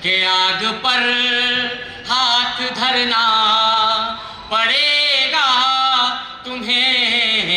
के आग पर हाथ धरना पड़ेगा तुम्हें,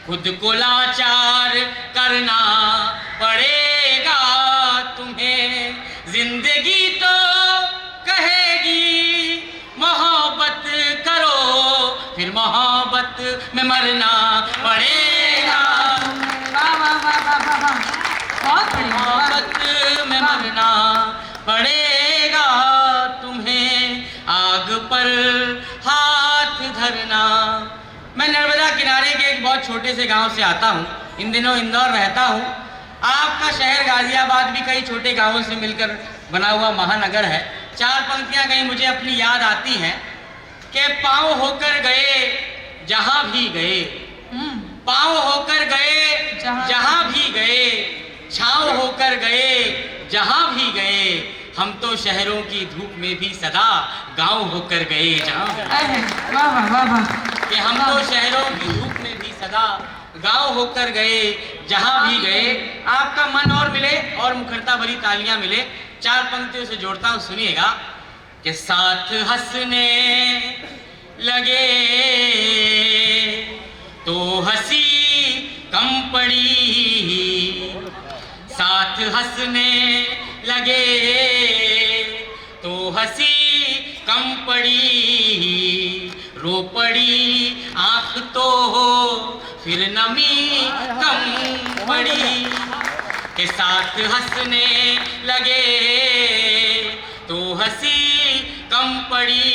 खुद को लाचार करना पड़ेगा तुम्हें। जिंदगी तो कहेगी मोहब्बत करो, फिर मोहब्बत में मरना पड़ेगा। मोहब्बत में मरना पड़ेगा तुम्हें, आग पर हाथ धरना। मैं नर्मदा किनारे के एक बहुत छोटे से गांव से आता हूँ। इन दिनों इंदौर रहता हूँ। आपका शहर गाजियाबाद भी कई छोटे गांवों से मिलकर बना हुआ महानगर है। चार पंक्तियां कहीं मुझे अपनी याद आती हैं कि पाँव होकर गए जहां भी गए, पाँव होकर गए जहां भी गए, छाँव होकर गए जहां भी गए, हम तो शहरों की धूप में भी सदा गांव होकर गए जहां। कि हम तो शहरों की धूप में भी सदा गांव होकर गए जहां भी गए। आपका मन और मिले और मुखरता भरी तालियां मिले। चार पंक्तियों से जोड़ता हूं, सुनिएगा कि साथ हंसने लगे तो हंसी कम पड़ी, साथ हंसने लगे तो हंसी कम पड़ी, रो पड़ी आंख तो फिर नमी कम पड़ी। के साथ हंसने लगे तो हंसी कम पड़ी,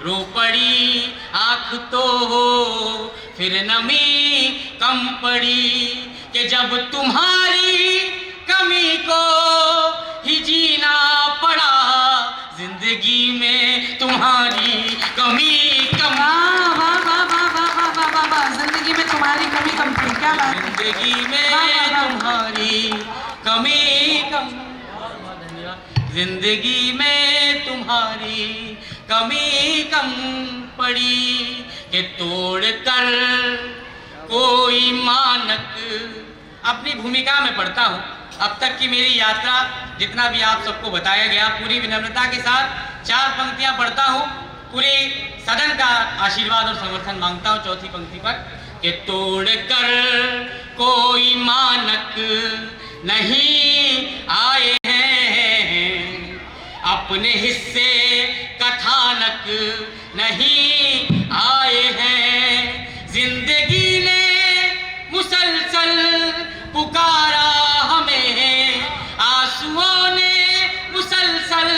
रो पड़ी आंख तो फिर नमी कम पड़ी। कि जब तुम्हारी कमी को ही जीना पड़ा, जिंदगी में तुम्हारी कमी कम। जिंदगी में तुम्हारी कमी कम थी, क्या बात। जिंदगी में तुम्हारी कमी कम, जिंदगी में तुम्हारी कमी कम पड़ी। कि तोड़ कर कोई मानक, अपनी भूमिका में पढ़ता हूँ। अब तक की मेरी यात्रा जितना भी आप सबको बताया गया, पूरी विनम्रता के साथ चार पंक्तियां पढ़ता हूँ। पूरे सदन का आशीर्वाद और समर्थन मांगता हूँ चौथी पंक्ति पर। कि तोड़ कर कोई मानक नहीं आए हैं, अपने हिस्से कथानक नहीं आए हैं। जिंदगी ने मुसलसल पुकारा हमें, आंसुओं ने मुसलसल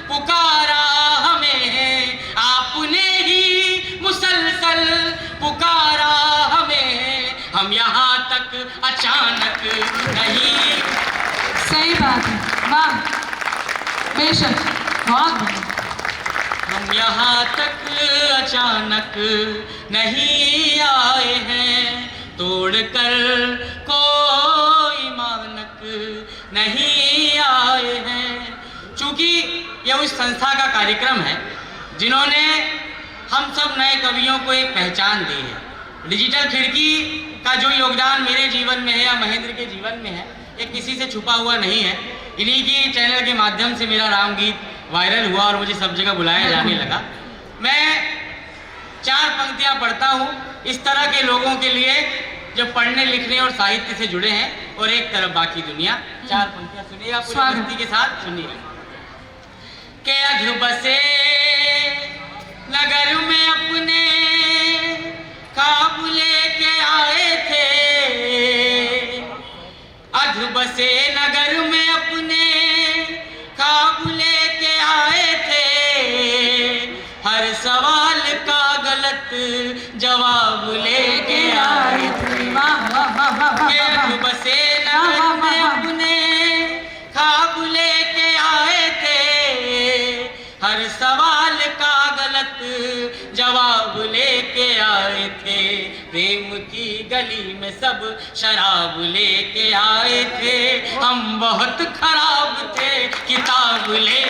पुकारा हमें, आपने ही मुसलसल पुकारा हमें, हम यहाँ तक अचानक नहीं। सही बात है, वाह, बेशक, बहुत बढ़िया। हम यहाँ तक अचानक नहीं आए हैं, तोड़कर कोई मानक नहीं आए हैं। चूंकि यह उस संस्था का कार्यक्रम है जिन्होंने हम सब नए कवियों को एक पहचान दी है। डिजिटल खिड़की का जो योगदान मेरे जीवन में है या महेंद्र के जीवन में है, ये किसी से छुपा हुआ नहीं है। इन्हीं की चैनल के माध्यम से मेरा रामगीत वायरल हुआ और मुझे सब जगह बुलाया जाने लगा। मैं चार पंक्तियां पढ़ता हूँ इस तरह के लोगों के लिए जो पढ़ने लिखने और साहित्य से जुड़े हैं, और एक तरफ बाकी दुनिया। चार पंक्तियां सुनिएगा पूरी मस्ती के साथ, सुनिएगा। के अध बसे नगर में अपने ख्वाब लेके आए थे, अध बसे नगर में अपने ख्वाब लेके आए थे, हर सवाल का गलत जवाब लेके आए थे। के अध बसे नगर में अपने ख्वाब लेके आए थे, हर सवाल का गलत जवाब लेके आए थे। प्रेम की गली में सब शराब लेके आए थे, हम बहुत खराब थे किताब ले।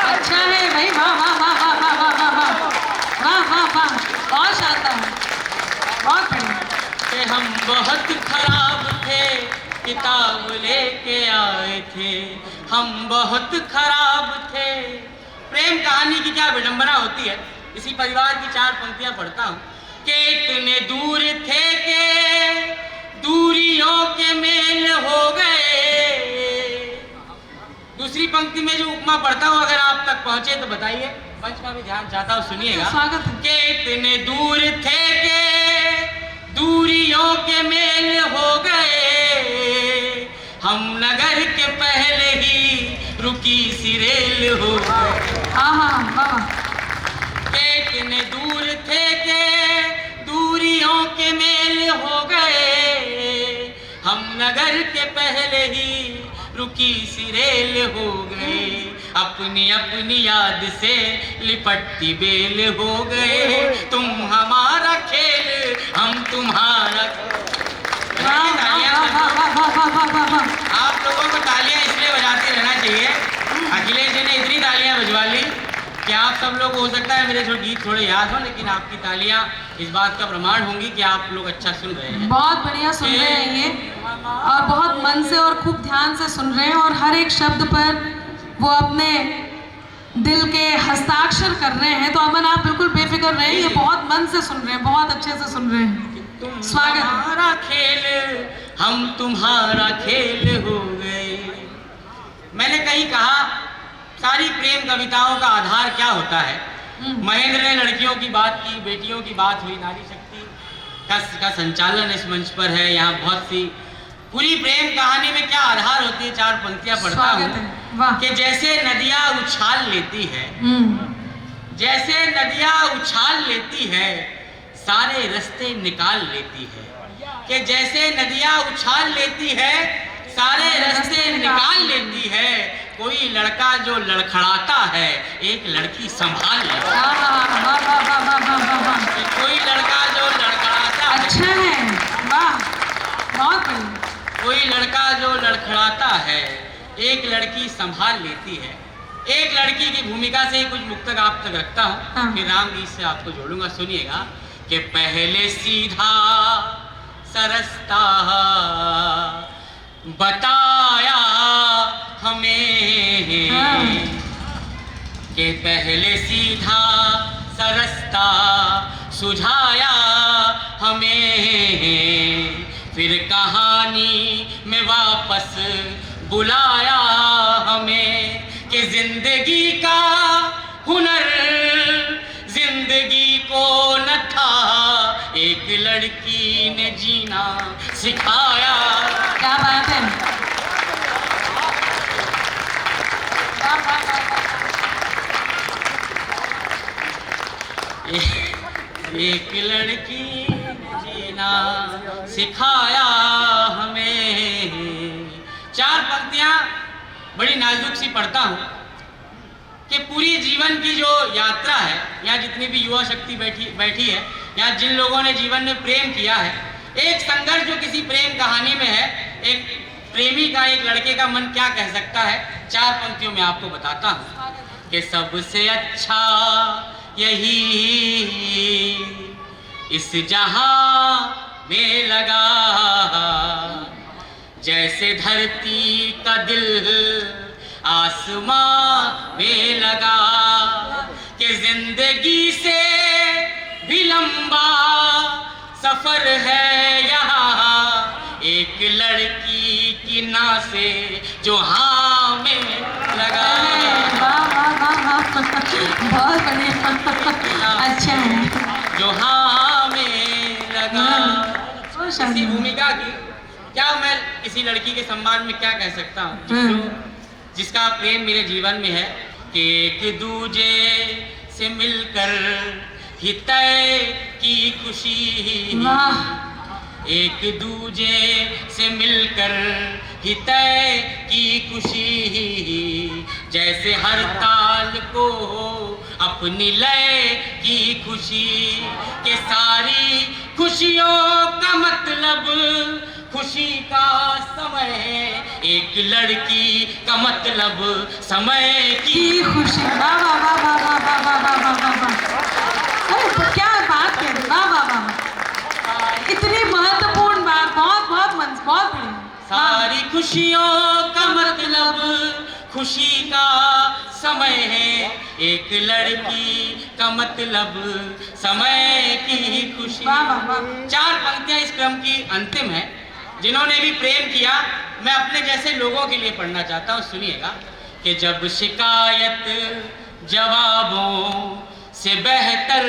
अच्छा है भाई, वाह वाह वाह वाह वाह वाह वाह वाह वाह वाह, बहुत शानदार, बहुत बढ़िया। कि हम बहुत खराब थे किताब लेके आए थे, हम बहुत खराब थे। प्रेम कहानी की क्या विडंबना होती है। इसी परिवार की 4 पंक्तियां पढ़ता हूँ कि इतने दूर थे के दूरियों के मेल हो गए। दूसरी पंक्ति में जो उपमा पढ़ता हूँ, अगर आप तक पहुंचे तो बताइए। पंच का भी ध्यान चाहता हूँ, सुनिएगा। स्वागत है। कि इतने दूर थे के दूरियों के मेल हो गए, हम नगर के पहले ही रुकी सी रेल हो गए। इतने दूर थे के दूरियों के मेल हो गए, हम नगर के पहले ही रुकी सी रेल हो गए। अपनी अपनी याद से लिपटती बेल हो गए। तुम हमारा खेल, हम तुम्हारा। आप लोगों को तालियां इसलिए बजाते रहना चाहिए। अखिलेश जी ने इतनी तालियां बजवा ली कि आप सब लोग, हो सकता है मेरे जो गीत थोड़े याद हो, लेकिन आपकी तालियां इस बात का प्रमाण होंगी कि आप लोग अच्छा सुन रहे हैं। बहुत बढ़िया सुन रहे हैं ये, और बहुत मन से और खूब ध्यान से सुन रहे हैं, और हर एक शब्द पर वो अपने दिल के हस्ताक्षर कर रहे हैं। तो अमन, आप बिल्कुल बेफिक्र रहें, ये बहुत मन से सुन रहे हैं, बहुत अच्छे से सुन रहे हैं। स्वागत। हमारा खेल, हम तुम्हारा खेल हो गए। मैंने कहीं कहा, सारी प्रेम कविताओं का आधार क्या होता है। महेंद्र ने लड़कियों की बात की, बेटियों की बात हुई, नारी शक्ति का संचालन इस मंच पर है। यहाँ बहुत सी पूरी प्रेम कहानी में क्या आधार होती है, 4 पंक्तियां पढ़ता हूँ कि जैसे नदियाँ उछाल लेती है, जैसे नदियाँ उछाल लेती है, सारे रास्ते निकाल लेती है। कि जैसे नदियाँ उछाल लेती है, सारे रास्ते निकाल लेती है। कोई लड़का जो लड़खड़ाता है, एक लड़की संभाल लेती है। कोई लड़का जो लड़खड़ाता है, अच्छा है, वाह, बहुत बढ़िया। कोई लड़का जो लड़खड़ाता है, एक लड़की संभाल लेती है। एक लड़की की भूमिका से ही कुछ मुक्तक आप तक रखता हूँ, फिर राम गीत से आपको जोड़ूंगा। सुनिएगा कि पहले सीधा सरसता बताया हमें, कि पहले सीधा सरसता सुझाया हमें, फिर कहानी में वापस बुलाया हमें। कि जिंदगी का हुनर जिंदगी को न था, एक लड़की ने जीना सिखाया। क्या बात है। एक लड़की ने जीना सिखाया हमें। 4 पंक्तियां बड़ी नाजुक सी पढ़ता हूँ कि पूरी जीवन की जो यात्रा है, यहाँ जितनी भी युवा शक्ति बैठी है, यहाँ जिन लोगों ने जीवन में प्रेम किया है, एक संघर्ष जो किसी प्रेम कहानी में है, एक प्रेमी का, एक लड़के का मन क्या कह सकता है, 4 पंक्तियों में आपको बताता हूँ कि सबसे अच्छा यही इस जहां में लगा, जैसे धरती का दिल आसमां में लगा। कि जिंदगी से भी लंबा सफर है यहाँ, एक लड़की की ना से जो हाँ में लगा। बहुत बढ़िया, अच्छा है। जो हाँ में लगा। इसी भूमिका की क्या मैं किसी लड़की के सम्मान में क्या कह सकता हूँ, जिसका प्रेम मेरे जीवन में है। कि एक दूजे से मिलकर ही तय की खुशी, एक दूजे से मिलकर ही तय की खुशी, जैसे हर ताल को अपनी लय की खुशी। के सारी खुशियों का मतलब खुशी का समय, एक लड़की का मतलब समय की खुशी। वाह वाह वाह वाह वाह वाह वाह वाह वाह वाह, अरे क्या बात है, वाह वाह वाह, इतनी महत्वपूर्ण बात, बहुत बहुत मन, बहुत बढ़िया। सारी खुशियों का मतलब खुशी का समय है, एक लड़की का मतलब समय की खुशी। वाह वाह वाह। 4 पंक्तियां इस क्रम की अंतिम है। जिन्होंने भी प्रेम किया, मैं अपने जैसे लोगों के लिए पढ़ना चाहता हूँ, सुनिएगा। कि जब शिकायत जवाबों से बेहतर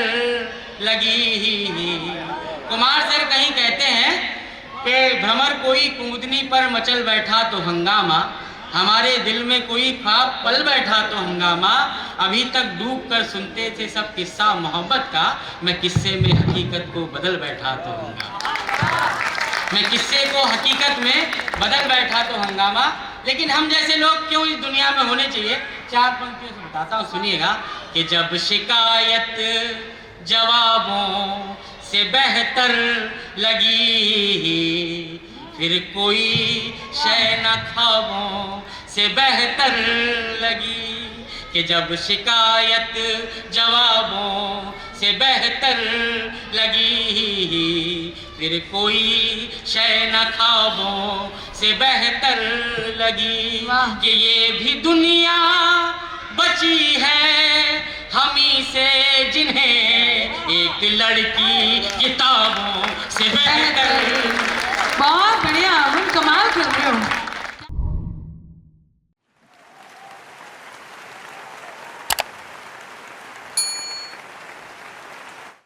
लगी। कुमार सर कहीं कहते हैं कि भ्रमर कोई कूदनी पर मचल बैठा तो हंगामा, हमारे दिल में कोई ख्वाब पल बैठा तो हंगामा, अभी तक डूब कर सुनते थे सब किस्सा मोहब्बत का, मैं किस्से में हकीकत को बदल बैठा तो हंगामा। मैं किस्से को हकीकत में बदल बैठा तो हंगामा। लेकिन हम जैसे लोग क्यों इस दुनिया में होने चाहिए, 4 पंक्तियों से बताता हूँ, सुनिएगा। कि जब शिकायत जवाबों से बेहतर लगी, फिर कोई शय न ख्वाबों से बेहतर लगी। कि जब शिकायत जवाबों से बेहतर लगी, फिर कोई शय न ख्वाबों से बेहतर लगी। वाह। कि ये भी दुनिया बची है हमी से, जिन्हें एक लड़की किताबों से बेहतर। बहुत बढ़िया, अमन कमाल